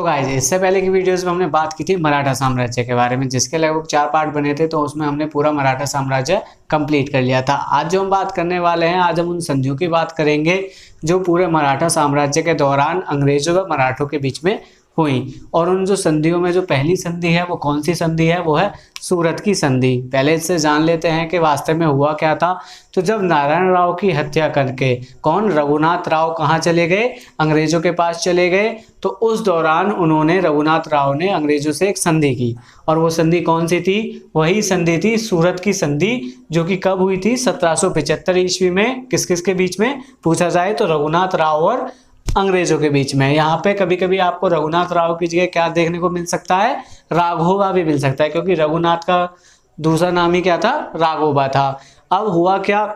Guys, इससे पहले की वीडियोस में हमने बात की थी मराठा साम्राज्य के बारे में, जिसके लगभग 4 पार्ट बने थे। तो उसमें हमने पूरा मराठा साम्राज्य कंप्लीट कर लिया था। आज जो हम बात करने वाले हैं, आज हम उन संधियों की बात करेंगे जो पूरे मराठा साम्राज्य के दौरान अंग्रेजों व मराठों के बीच में हुई। और उन जो संधियों में जो पहली संधि है वो कौन सी संधि है, वो है सूरत की संधि। पहले इससे जान लेते हैं कि वास्तव में हुआ क्या था। तो जब नारायण राव की हत्या करके कौन, रघुनाथ राव कहाँ चले गए, अंग्रेजों के पास चले गए। तो उस दौरान उन्होंने, रघुनाथ राव ने अंग्रेजों से एक संधि की, और वो संधि कौन सी थी, वही संधि थी सूरत की संधि, जो कि कब हुई थी, 1775 ईस्वी में। किस किस के बीच में पूछा जाए तो रघुनाथ राव और अंग्रेजों के बीच में। यहाँ पे कभी कभी आपको रघुनाथ राव की जगह क्या देखने को मिल सकता है, राघोबा भी मिल सकता है, क्योंकि रघुनाथ का दूसरा नाम ही क्या था, राघोबा था। अब हुआ क्या,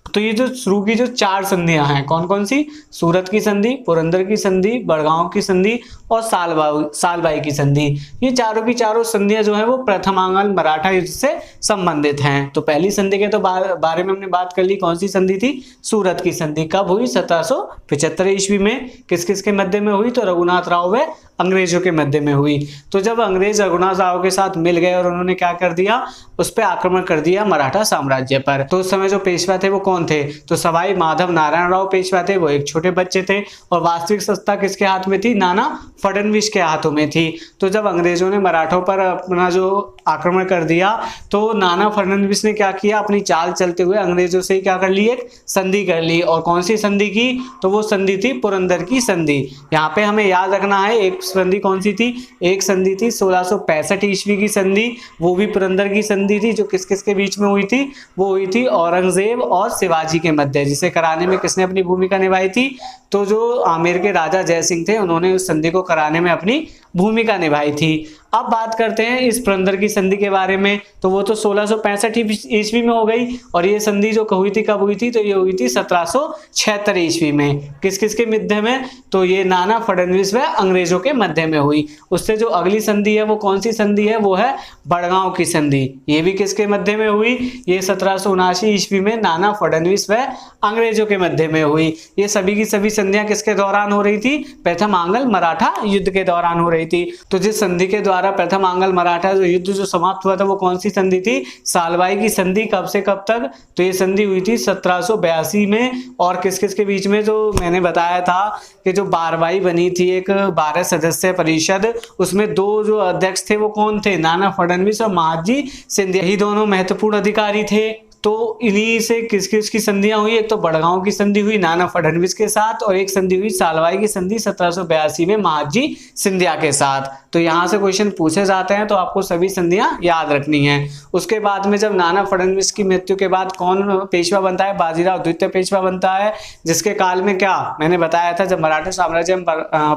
तो ये जो शुरू की जो 4 संधियां हैं, कौन कौन सी, सूरत की संधि, पुरंदर की संधि, बड़गांव की संधि और सालबाई की संधि। ये चारों की चारों संधियां जो है वो प्रथमांगल मराठा युद्ध से संबंधित हैं। तो पहली संधि के तो बारे में हमने बात कर ली, कौन सी संधि थी, सूरत की संधि। कब हुई, 1775 ईस्वी में। किस किस के मध्य में हुई, तो रघुनाथ राव व अंग्रेजों के मध्य में हुई। तो जब अंग्रेज रघुनाथ राव के साथ मिल गए और उन्होंने क्या कर दिया, उस पर आक्रमण कर दिया मराठा साम्राज्य पर। तो उस समय जो पेशवा थे वो कौन थे, तो सवाई माधव नारायण राव पेशवा थे। वो एक छोटे बच्चे थे और वास्तविक सत्ता किसके हाथ में थी, नाना फडणवीस के हाथों में थी। तो जब अंग्रेजों ने मराठों पर अपना जो आक्रमण कर दिया, तो नाना फडणवीस ने क्या किया, अपनी चाल चलते हुए अंग्रेजों से क्या कर ली, एक संधि कर ली। और कौन सी संधि की, तो वो संधि थी पुरंदर की संधि। यहाँ पे हमें याद रखना है, एक संधि कौन सी थी, एक संधि थी 1665 ईस्वी की संधि, वो भी पुरंदर की संधि थी। जो किस किस के बीच में हुई थी, वो हुई थी औरंगजेब और शिवाजी के मध्य। जिसे कराने में किसने अपनी भूमिका निभाई थी, तो जो आमेर के राजा जय सिंह थे, उन्होंने उस संधि को कराने में अपनी भूमिका निभाई थी। अब बात करते हैं इस पुरंदर की संधि के बारे में। तो वो तो 1665 ईस्वी में हो गई, और ये संधि जो हुई थी, कब हुई थी, तो ये हुई थी 1776 ईस्वी में। किस किस के मध्य में, तो ये नाना फडणवीस व अंग्रेजों के मध्य में हुई। उससे जो अगली संधि है वो कौन सी संधि है, वो है बड़गांव की संधि। ये भी किसके मध्य में हुई, ये 1779 ईस्वी में नाना फडणवीस व अंग्रेजों के मध्य में हुई। ये सभी की सभी संधियां किसके दौरान हो रही थी, प्रथम आंग्ल मराठा युद्ध के दौरान हो रही थी। तो जिस संधि के द्वारा प्रथम आंग्ल मराठा जो युद्ध जो समाप्त हुआ था, वो कौन सी संधि थी, सालबाई की संधि। कब से कब तक, तो ये संधि हुई थी 1782 में। और किस किस के बीच में, जो मैंने बताया था कि जो बारवाई बनी थी, एक 12 सदस्य परिषद, उसमें 2 जो अध्यक्ष थे वो कौन थे, नाना फडणवीस और महादजी सिंधिया। ही दोनों महत्वपूर्ण अधिकारी थे। तो इन्हीं से किस किस की संधियां हुई, एक तो बड़गांव की संधि हुई नाना फडणवीस के साथ, और एक संधि हुई सालवाई की संधि 1782 में महादजी सिंधिया के साथ। तो यहाँ से क्वेश्चन पूछे जाते हैं, तो आपको सभी संधियां याद रखनी है। उसके बाद में जब नाना फडणवीस की मृत्यु के बाद कौन पेशवा बनता है, बाजीराव द्वितीय पेशवा बनता है। जिसके काल में क्या मैंने बताया था, जब मराठा साम्राज्य हम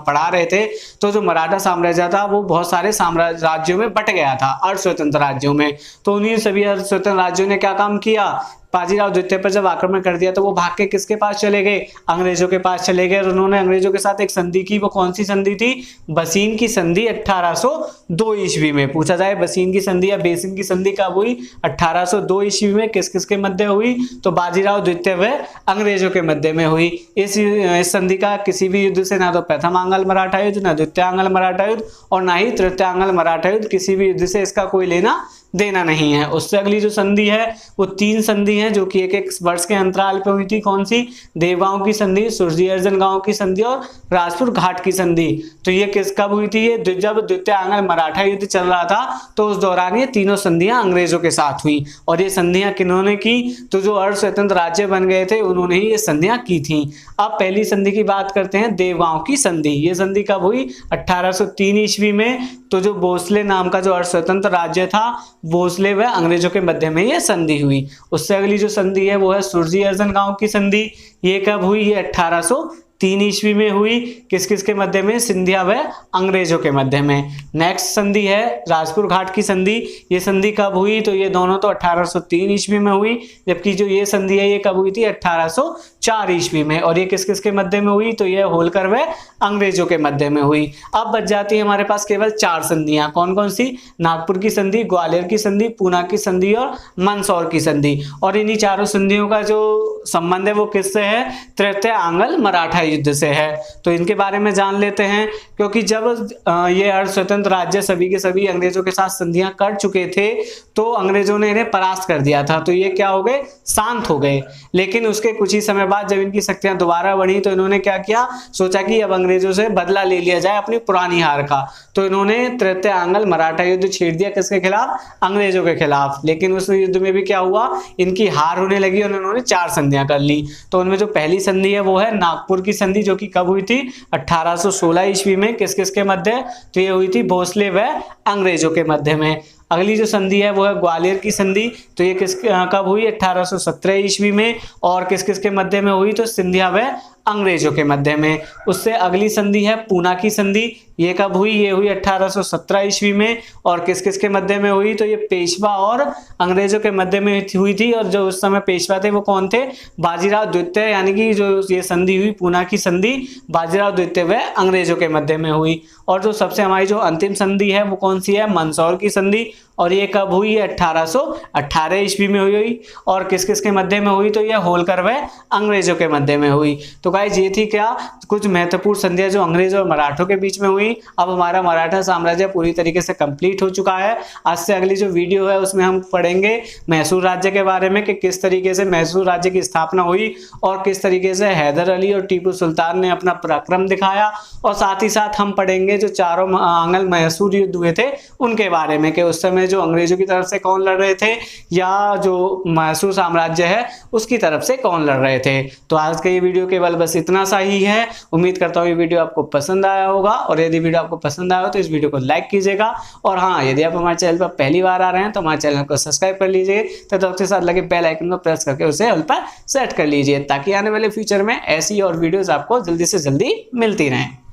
पढ़ा रहे थे, तो जो मराठा साम्राज्य था वो बहुत सारे राज्यों में बट गया था, अर्ध स्वतंत्र राज्यों में। तो उन्हीं सभी अर्ध स्वतंत्र राज्यों ने क्या काम किया, बाजीराव द्वितीय पर जब आक्रमण कर दिया, तो वो भाग के किसके पास चले गए, अंग्रेजों के पास चले गए। और उन्होंने अंग्रेजों के साथ एक संधि की, वो कौन सी संधि थी, बसीन की संधि 1802 ईस्वी में। पूछा जाए बसीन की संधि या बेसिन की संधि कब हुई, 1802 ईस्वी में। किस किस के मध्य हुई, तो बाजीराव द्वितीय व अंग्रेजों के मध्य में हुई। इस संधि का किसी भी युद्ध से ना तो प्रथम आंग्ल मराठा युद्ध, ना द्वितीय आंग्ल मराठा युद्ध और ना ही तृतीय आंग्ल मराठा युद्ध, किसी भी युद्ध से इसका कोई लेना देना नहीं है। उससे अगली जो संधि है वो 3 संधि हैं, जो कि एक एक वर्ष के अंतराल पे हुई थी। कौन सी, देवगांव की संधि, सुरजी अर्जन गांव की संधि और राजपुर घाट की संधि। तो ये किस कब हुई थी, ये जब द्वितीय आंग्ल मराठा युद्ध चल रहा था, तो उस दौरान ये तीनों संधियां अंग्रेजों के साथ हुई। और ये संधियां किन्होंने की, तो जो अर्ध स्वतंत्र राज्य बन गए थे उन्होंने ही ये संधियां की थी। अब पहली संधि की बात करते हैं, देवगांव की संधि। ये संधि कब हुई, 1803 ईस्वी में। तो जो भोसले नाम का जो अर्ध स्वतंत्र राज्य था, भोसले व अंग्रेजों के मध्य में यह संधि हुई। उससे अगली जो संधि है वो है सुरजी अर्जन गांव की संधि। ये कब हुई, ये 1803 ईस्वी में हुई। किस किस के मध्य में, सिंधिया व अंग्रेजों के मध्य में। नेक्स्ट संधि है राजपुर घाट की संधि। ये संधि कब हुई, तो ये दोनों तो 1803 ईस्वी में हुई, जबकि जो ये संधि है ये कब हुई थी, 1804 4 ईस्वी में। और ये किस किस के मध्य में हुई, तो ये होलकर व अंग्रेजों के मध्य में हुई। अब बच जाती है हमारे पास केवल 4 संधियां, कौन कौन सी, नागपुर की संधि, ग्वालियर की संधि, पूना की संधि और मंदसौर की संधि। और इन्हीं चारों संधियों का जो संबंध है वो किससे है, तृतीय आंग्ल मराठा युद्ध से है। तो इनके बारे में जान लेते हैं, क्योंकि जब ये अर्ध स्वतंत्र राज्य सभी के सभी अंग्रेजों के साथ संधियां कर चुके थे तो अंग्रेजों ने इन्हें परास्त कर दिया था, तो ये क्या हो गए, शांत हो गए। लेकिन उसके कुछ ही समय बाद जब इनकी शक्तियां दोबारा बढ़ी तो इन्होंने क्या किया, सोचा कि अब अंग्रेजों से बदला ले लिया जाए अपनी पुरानी हार का। तो इन्होंने तृतीय आंग्ल मराठा युद्ध छेड़ दिया, किसके खिलाफ, अंग्रेजों के खिलाफ। लेकिन उस युद्ध में भी क्या हुआ, इनकी हार होने लगी और इन्होंने 4 संधियां कर ली। तो उनमें जो पहली संधि है वो है नागपुर की संधि, जो कि कब हुई थी, 1816 ईस्वी में। किस किस के मध्य, तो ये हुई थी भोसले व अंग्रेजों के मध्य में। अगली जो संधि है वो है ग्वालियर की संधि, तो ये किस कब हुई, 1817 ईस्वी में। और किस किस के मध्य में हुई, तो सिंधिया व अंग्रेजों के मध्य में। उससे अगली संधि है पूना की संधि, ये कब हुई, ये हुई 1817 ईस्वी में। और किस किस के मध्य में हुई, तो ये पेशवा और अंग्रेजों के मध्य में हुई थी। और जो उस समय पेशवा थे वो कौन थे, बाजीराव द्वितीय, यानी कि जो ये संधि हुई पूना की संधि बाजीराव द्वितीय व अंग्रेजों के मध्य में हुई। और जो सबसे हमारी जो अंतिम संधि है वो कौन सी है, मंदसौर की संधि, और ये कब हुई है, 1818 ईस्वी में हुई। और किस किस के मध्य में हुई, तो ये होलकर व अंग्रेजों के मध्य में हुई। तो गाइस ये थी क्या, कुछ महत्वपूर्ण संधियां जो अंग्रेजों और मराठों के बीच में हुई। अब हमारा मराठा साम्राज्य पूरी तरीके से कंप्लीट हो चुका है। आज से अगली जो वीडियो है उसमें हम पढ़ेंगे मैसूर राज्य के बारे में, कि किस तरीके से मैसूर राज्य की स्थापना हुई और किस तरीके से हैदर अली और टीपू सुल्तान ने अपना पराक्रम दिखाया। और साथ ही साथ हम पढ़ेंगे जो चारों आंग्ल मैसूर युद्ध हुए थे उनके बारे में, कि उस समय जो अंग्रेजों की तरफ से कौन लड़ रहे थे या जो मैसूर साम्राज्य है उसकी तरफ से कौन लड़ रहे थे। तो आज का ये वीडियो केवल बस इतना सा ही है। उम्मीद करता हूँ ये वीडियो आपको पसंद आया होगा, और यदि वीडियो आपको पसंद आया हो तो इस वीडियो को लाइक कीजिएगा। और हाँ, यदि आप हमारे चैनल पर पहली बार आ रहे हैं तो हमारे चैनल को सब्सक्राइब कर लीजिए तथा उसके साथ लगे बेल आइकन को प्रेस करके उसे ऑल पर सेट कर लीजिए, ताकि आने वाले फ्यूचर में ऐसी और वीडियोस आपको जल्दी से जल्दी मिलती रहें।